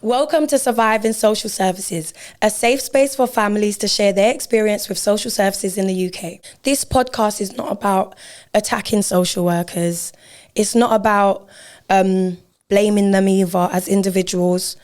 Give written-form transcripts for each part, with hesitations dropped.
Welcome to Surviving Social Services, a safe space for families to share their experience with social services in the UK. This podcast is not about attacking social workers. It's not about blaming them either as individuals.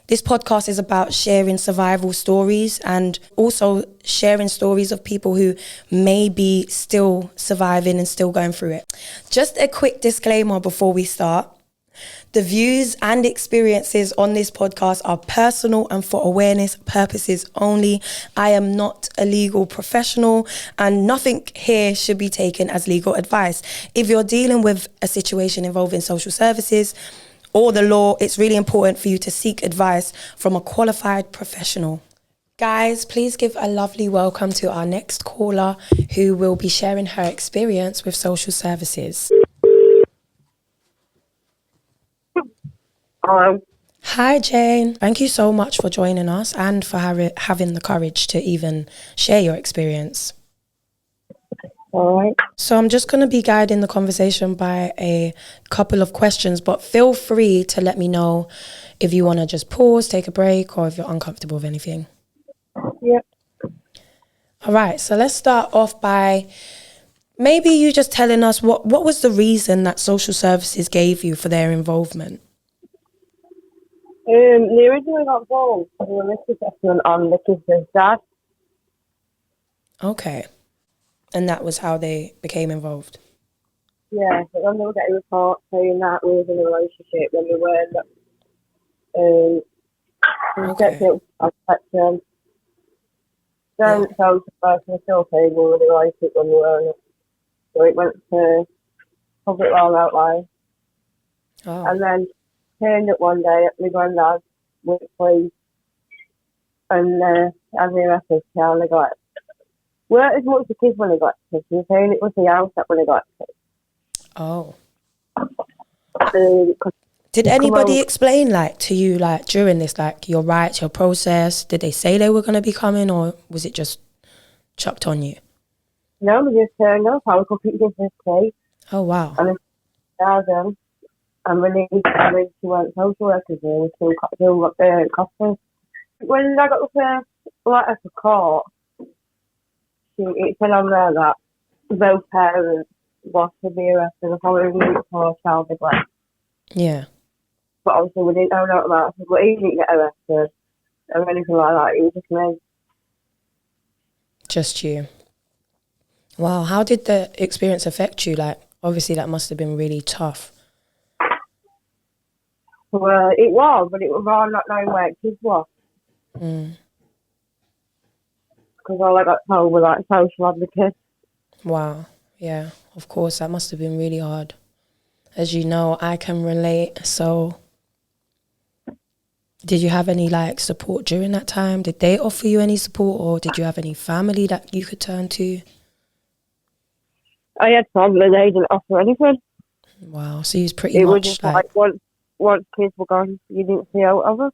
This podcast is about sharing survival stories and also sharing stories of people who may be still surviving and still going through it. Just a quick disclaimer before we start. The views and experiences on this podcast are personal and for awareness purposes only. I am not a legal professional and nothing here should be taken as legal advice. If you're dealing with a situation involving social services or the law, it's really important for you to seek advice from a qualified professional. Guys, please give a lovely welcome to our next caller who will be sharing her experience with social services. Hello. Hi, Jane. Thank you so much for joining us and for having the courage to even share your experience. All right. So I'm just going to be guiding the conversation by a couple of questions, but feel free to let me know if you want to just pause, take a break, or if you're uncomfortable with anything. Yep. All right. So let's start off by maybe you just telling us what was the reason that social services gave you for their involvement? They originally got involved with a risk assessment on the kids' dad. Okay. And that was how they became involved? Yeah, but then they were getting reports saying that we was in a relationship when we weren't. Okay. Then social worker still saying we were in a relationship when we weren't. So it went to public law outline. Oh. And then turned up one day at my granddad's with police and as they arrested her, they got weren't as much the kids when they got kids. They were saying it was the house that when they got kids. Oh. Did anybody explain to you during this your rights, your process? Did they say they were going to be coming, or was it just chucked on you? No, they just turned up. I was completely different place. Oh wow. And then and released and then she went social workers there to custody. When I got the first letter for court, it said on there that both parents was to be arrested the following week for child neglect. Yeah. But obviously we didn't know about it. But he didn't get arrested or anything like that. It was just me. Just you. Wow. How did the experience affect you? Obviously that must have been really tough. Well, it was, but it was all not knowing where kids were. Mm. Because all I got told was social advocates. Wow. Yeah, of course, that must have been really hard. As you know, I can relate. So did you have any support during that time? Did they offer you any support, or did you have any family that you could turn to? I had family, they didn't offer anything. Wow, so you was pretty it much was just once kids were gone, you didn't see out of them.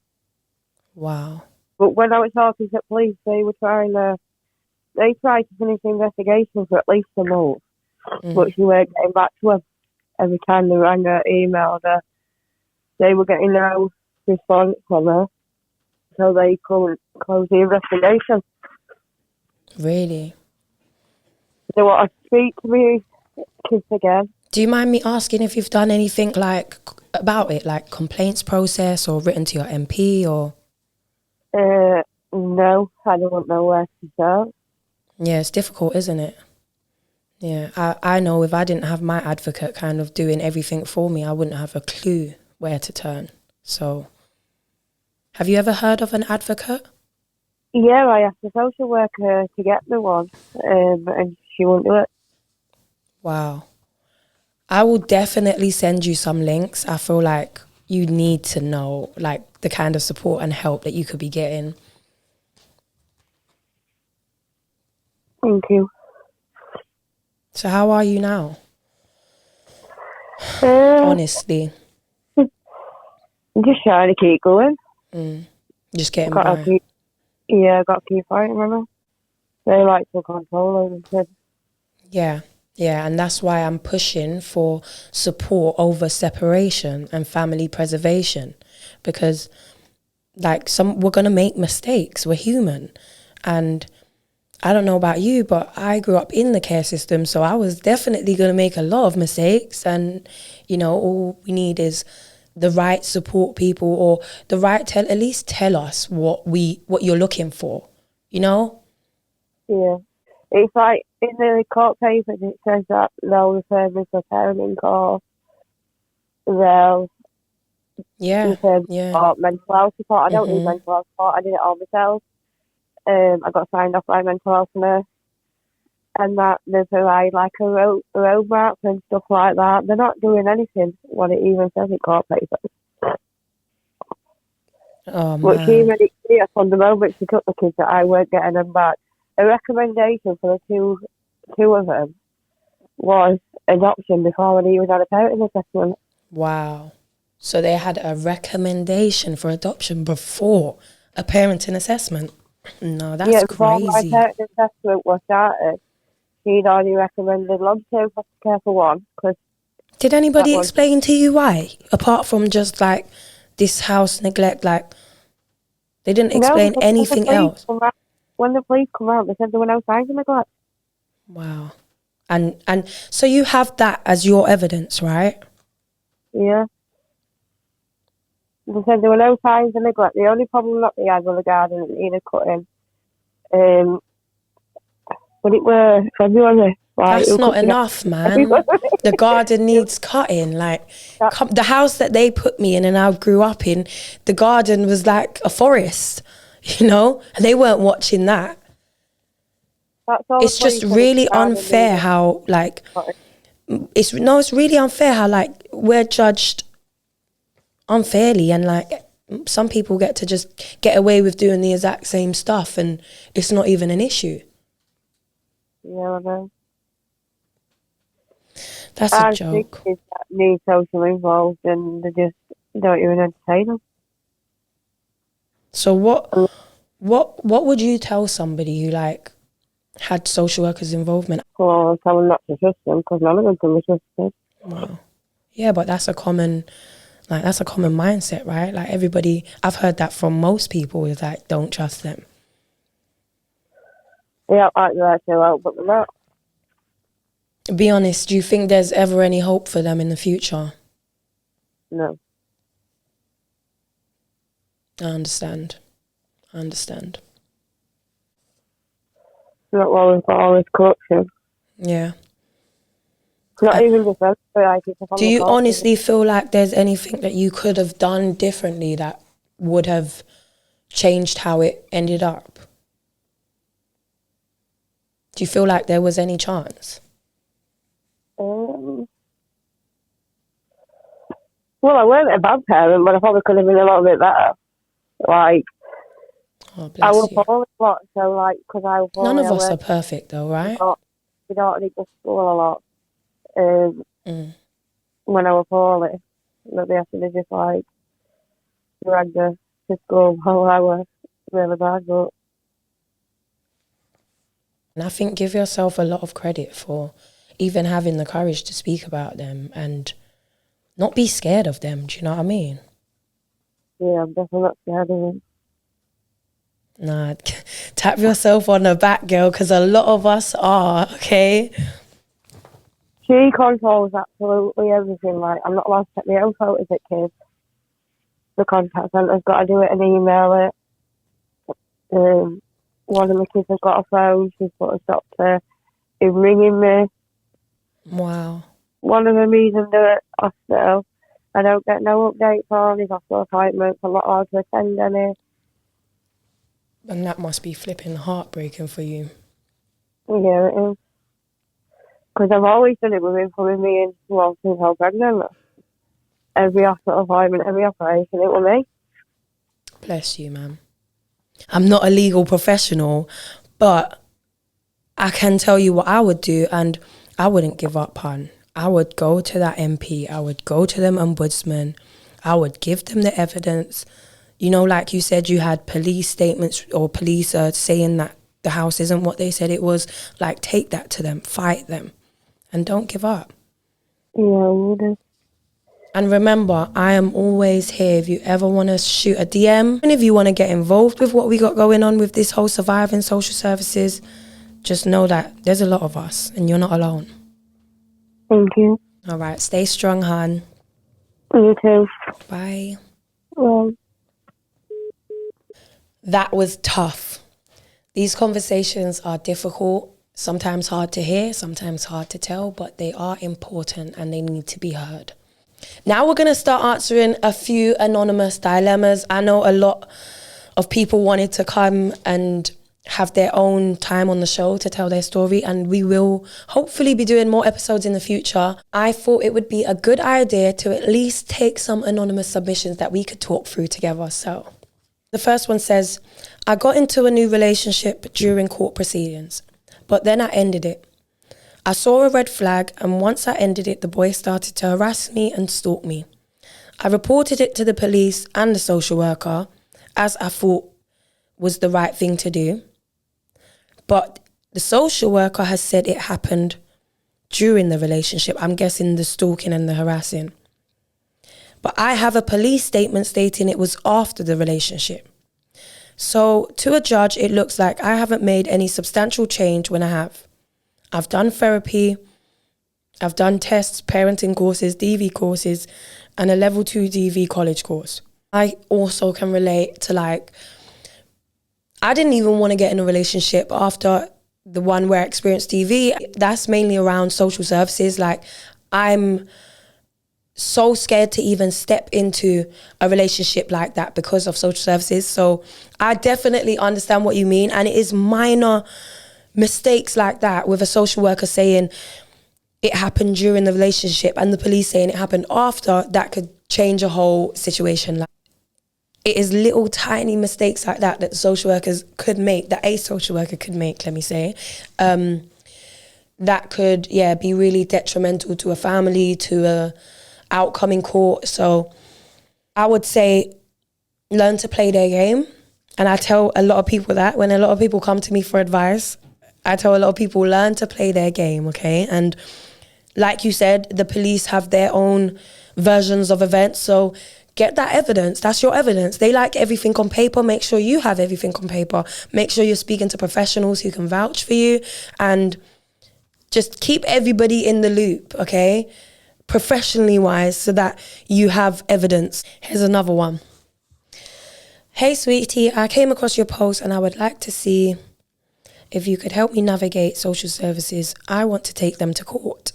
Wow. But when I was talking to police, they tried to finish the investigation for at least a month. But she weren't getting back to them. Every time they rang her, emailed her, they were getting no response from her. So they couldn't close the investigation. Really? They want to speak to me kids again. Do you mind me asking if you've done anything about it, complaints process or written to your MP or? No, I don't know where to start. Yeah, it's difficult, isn't it? Yeah, I know if I didn't have my advocate kind of doing everything for me, I wouldn't have a clue where to turn. So, have you ever heard of an advocate? Yeah, I asked the social worker to get me one, and she wouldn't do it. Wow. I will definitely send you some links. I feel like you need to know the kind of support and help that you could be getting. Thank you. So how are you now? Honestly. I'm just trying to keep going. Just getting by. I've got to keep fighting, remember? They like to control everything. Yeah, and that's why I'm pushing for support over separation and family preservation, because Like, we're going to make mistakes. We're human. And I don't know about you, but I grew up in the care system, so I was definitely going to make a lot of mistakes. And, you know, all we need is the right support people, or the right at least tell us what you're looking for, you know? Yeah. It's like in the court papers it says that they'll refer me for parenting course, they'll refer me for mental health support. I don't need mental health support, I did it all myself. I got signed off by a mental health nurse, and that they provide like a roadmap and stuff like that. They're not doing anything what it even says in court papers. Oh, but man. she made it clear from the moment she took the kids that I weren't getting them back. A recommendation for the two of them was adoption before we even had a parenting assessment. Wow. So they had a recommendation for adoption before a parenting assessment? No, that's before crazy. my parenting assessment was started, she'd already recommended long-term foster care for one. Did anybody explain to you why? Apart from just like this house neglect, like they didn't explain anything else? When the police come out, they said there were no signs of neglect. Wow. And so you have that as your evidence, right? Yeah. They said there were no signs of neglect. The only problem that they had was the garden that needed cutting. But it was February. That's not enough, man. The garden needs cutting. Like, the house that they put me in and I grew up in, the garden was like a forest, you know? And they weren't watching that. It's just really unfair how, like, it's really unfair how, like, we're judged unfairly, and, like, some people get to just get away with doing the exact same stuff and it's not even an issue. Yeah, I know. That's a joke. Kids that need socially involved and they just don't even entertain them. So what would you tell somebody who like had social workers' involvement? Well, tell them not to trust them because none of them can be trusted. Wow. Yeah, but that's a common mindset, right? Like everybody, I've heard that from most people, is like, don't trust them. Yeah, like they're too out, but they're not. Be honest, do you think there's ever any hope for them in the future? No. I understand. Not what we've got all this corruption. Yeah. It's not even just us, like, do you honestly feel like there's anything that you could have done differently that would have changed how it ended up? Do you feel like there was any chance? Well, I weren't a bad parent, but I probably could have been a little bit better. Like, I was poorly a lot, so like, because I was poorly, none of us are perfect though, right? We don't need to school a lot. When I was poorly, that they had to just like drag us to school while I was really bad. But and I think give yourself a lot of credit for even having the courage to speak about them and not be scared of them. Do you know what I mean? Yeah, I'm definitely not scared of them. Nah, tap yourself on the back, girl, because a lot of us are, okay? She controls absolutely everything. Like, I'm not allowed to take my own photos at kids. The contact centre's got to do it and email it. One of the kids has got a phone. She's put a stop to him ringing me. Wow. One of them is in the hospital. I don't get no updates on his hospital appointments. I'm not allowed to attend any. And that must be flipping heartbreaking for you. Yeah, it is. Because I've always done it with him coming me in while she's held pregnant. Every hospital appointment, every operation, it was me. Bless you, ma'am. I'm not a legal professional, but I can tell you what I would do, and I wouldn't give up, hon. I would go to that MP. I would go to them ombudsman. I would give them the evidence. You know, like you said, you had police statements or police saying that the house isn't what they said it was. Like, take that to them, fight them, and don't give up. Yeah, I would. And remember, I am always here if you ever want to shoot a DM. And if you want to get involved with what we got going on with this whole surviving social services, just know that there's a lot of us and you're not alone. Thank you. All right, stay strong, hon. You too. Bye. Well, that was tough. These conversations are difficult, sometimes hard to hear, sometimes hard to tell, but they are important and they need to be heard. Now we're going to start answering a few anonymous dilemmas. I know a lot of people wanted to come and have their own time on the show to tell their story, and we will hopefully be doing more episodes in the future. I thought it would be a good idea to at least take some anonymous submissions that we could talk through together. So the first one says, I got into a new relationship during court proceedings, but then I ended it. I saw a red flag, and once I ended it, the boy started to harass me and stalk me. I reported it to the police and the social worker, as I thought was the right thing to do. But the social worker has said it happened during the relationship. I'm guessing the stalking and the harassing. But I have a police statement stating it was after the relationship. So to a judge, it looks like I haven't made any substantial change when I have. I've done therapy, I've done tests, parenting courses, DV courses, and a level 2 DV college course. I also can relate to I didn't even want to get in a relationship after the one where I experienced DV. That's mainly around social services. I'm so scared to even step into a relationship like that because of social services. So I definitely understand what you mean. And it is minor mistakes like that with a social worker saying it happened during the relationship and the police saying it happened after, that could change a whole situation. It is little tiny mistakes like that that social workers could make, that a social worker could make, let me say, that could, be really detrimental to a family, to a outcome in court. So I would say learn to play their game. And I tell a lot of people that when a lot of people come to me for advice, I tell a lot of people, learn to play their game, okay? And like you said, the police have their own versions of events, so get that evidence. That's your evidence. They like everything on paper. Make sure you have everything on paper. Make sure you're speaking to professionals who can vouch for you, and just keep everybody in the loop, okay? Professionally wise, so that you have evidence. Here's another one. Hey, sweetie, I came across your post and I would like to see if you could help me navigate social services. I want to take them to court.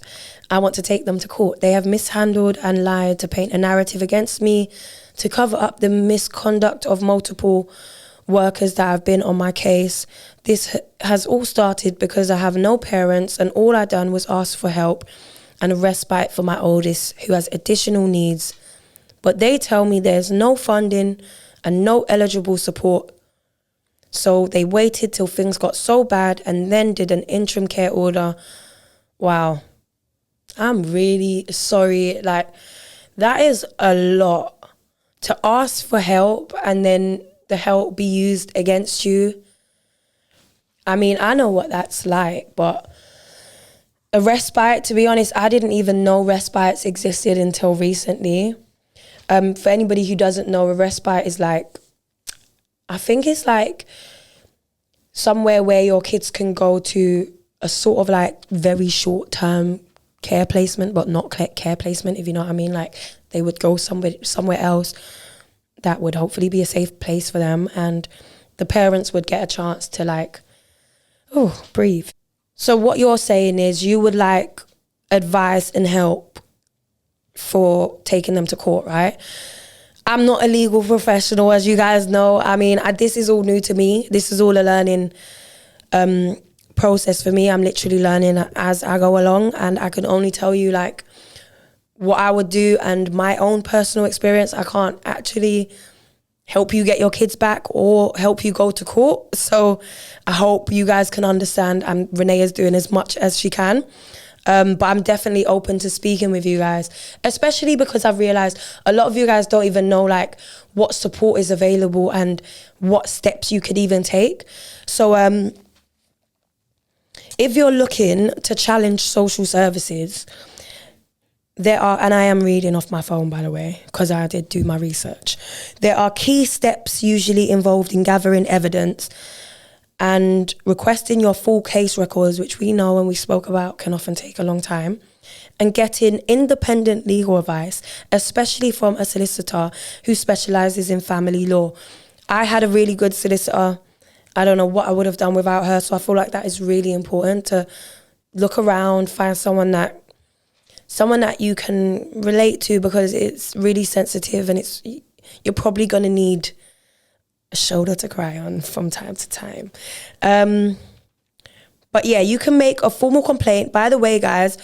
They have mishandled and lied to paint a narrative against me, to cover up the misconduct of multiple workers that have been on my case. This has all started because I have no parents, and all I done was ask for help and a respite for my oldest, who has additional needs. But they tell me there's no funding and no eligible support. So they waited till things got so bad and then did an interim care order. Wow. I'm really sorry. That is a lot. To ask for help and then the help be used against you. I mean, I know what that's like, but a respite, to be honest, I didn't even know respites existed until recently. For anybody who doesn't know, a respite is I think it's somewhere where your kids can go to a sort of very short-term care placement, but not care placement, if you know what I mean. They would go somewhere else that would hopefully be a safe place for them, and the parents would get a chance to breathe. So what you're saying is you would like advice and help for taking them to court, right? I'm not a legal professional, as you guys know. I mean, this is all new to me. This is all a learning process for me. I'm literally learning as I go along, and I can only tell you what I would do and my own personal experience. I can't actually help you get your kids back or help you go to court. So I hope you guys can understand, and Renee is doing as much as she can. But I'm definitely open to speaking with you guys, especially because I've realized a lot of you guys don't even know what support is available and what steps you could even take. So if you're looking to challenge social services, there are, and I am reading off my phone, by the way, because I did do my research. There are key steps usually involved in gathering evidence and requesting your full case records, which we know and we spoke about can often take a long time, and getting independent legal advice, especially from a solicitor who specialises in family law. I had a really good solicitor. I don't know what I would have done without her, so I feel like that is really important, to look around, find someone that you can relate to, because it's really sensitive and you're probably going to need a shoulder to cry on from time to time. But yeah, you can make a formal complaint. By the way, guys,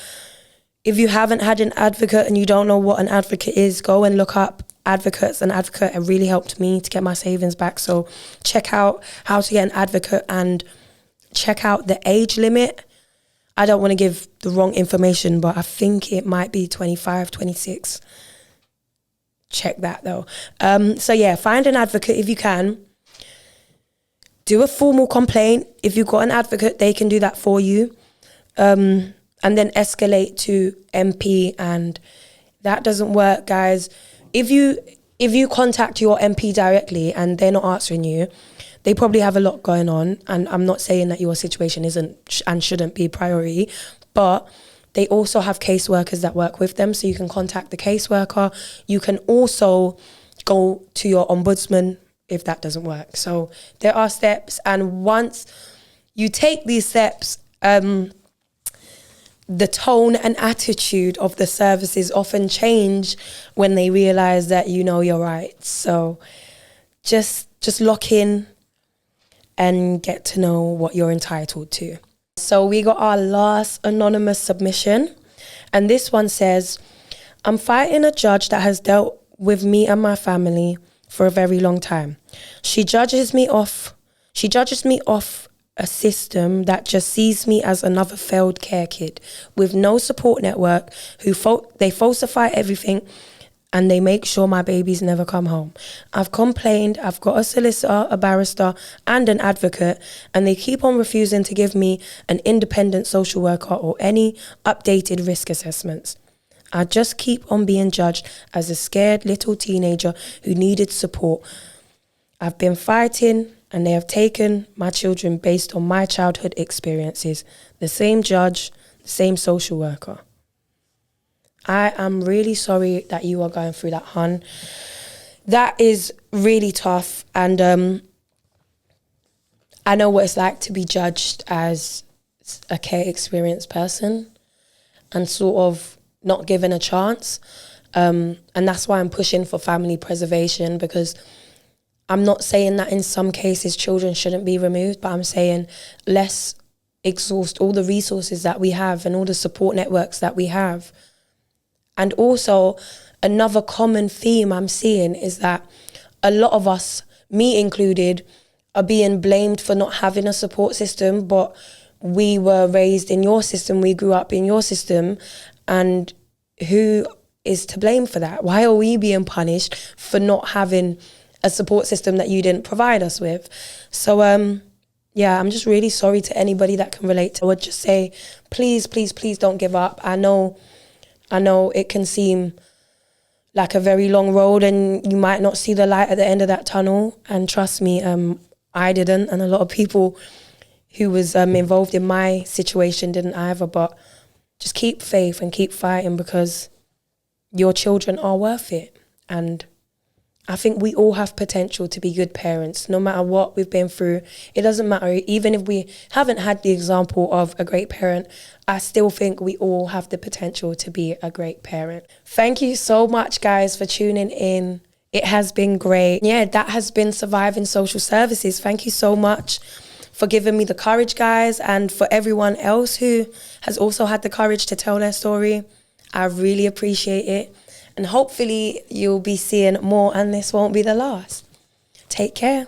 if you haven't had an advocate and you don't know what an advocate is, go and look up advocates. An advocate really helped me to get my savings back. So check out how to get an advocate and check out the age limit. I don't want to give the wrong information, but I think it might be 25, 26. Check that though. So yeah, find an advocate if you can. Do a formal complaint. If you've got an advocate, they can do that for you. And then escalate to MP, and that doesn't work, guys. If you contact your MP directly and they're not answering you, they probably have a lot going on, and I'm not saying that your situation isn't and shouldn't be a priority, but they also have caseworkers that work with them, so you can contact the caseworker. You can also go to your ombudsman if that doesn't work. So there are steps, and once you take these steps, the tone and attitude of the services often change when they realise that you know your rights. So just lock in and get to know what you're entitled to. So we got our last anonymous submission, and this one says, I'm fighting a judge that has dealt with me and my family for a very long time. She judges me off a system that just sees me as another failed care kid with no support network, they falsify everything, and they make sure my babies never come home. I've complained, I've got a solicitor, a barrister, and an advocate, and they keep on refusing to give me an independent social worker or any updated risk assessments. I just keep on being judged as a scared little teenager who needed support. I've been fighting, and they have taken my children based on my childhood experiences. The same judge, the same social worker. I am really sorry that you are going through that, hun. That is really tough, and I know what it's like to be judged as a care experienced person and sort of not given a chance. And that's why I'm pushing for family preservation, because I'm not saying that in some cases children shouldn't be removed, but I'm saying let's exhaust all the resources that we have and all the support networks that we have. And also, another common theme I'm seeing is that a lot of us, me included, are being blamed for not having a support system, but we were raised in your system, we grew up in your system, and who is to blame for that? Why are we being punished for not having a support system that you didn't provide us with? So, yeah, I'm just really sorry to anybody that can relate. I would just say, please, please, please don't give up. I know it can seem like a very long road and you might not see the light at the end of that tunnel. And trust me, I didn't, and a lot of people who was involved in my situation didn't either. But just keep faith and keep fighting, because your children are worth it. And I think we all have potential to be good parents, no matter what we've been through. It doesn't matter, even if we haven't had the example of a great parent, I still think we all have the potential to be a great parent. Thank you so much, guys, for tuning in. It has been great. Yeah, that has been Surviving Social Services. Thank you so much for giving me the courage, guys, and for everyone else who has also had the courage to tell their story. I really appreciate it. And hopefully you'll be seeing more, and this won't be the last. Take care.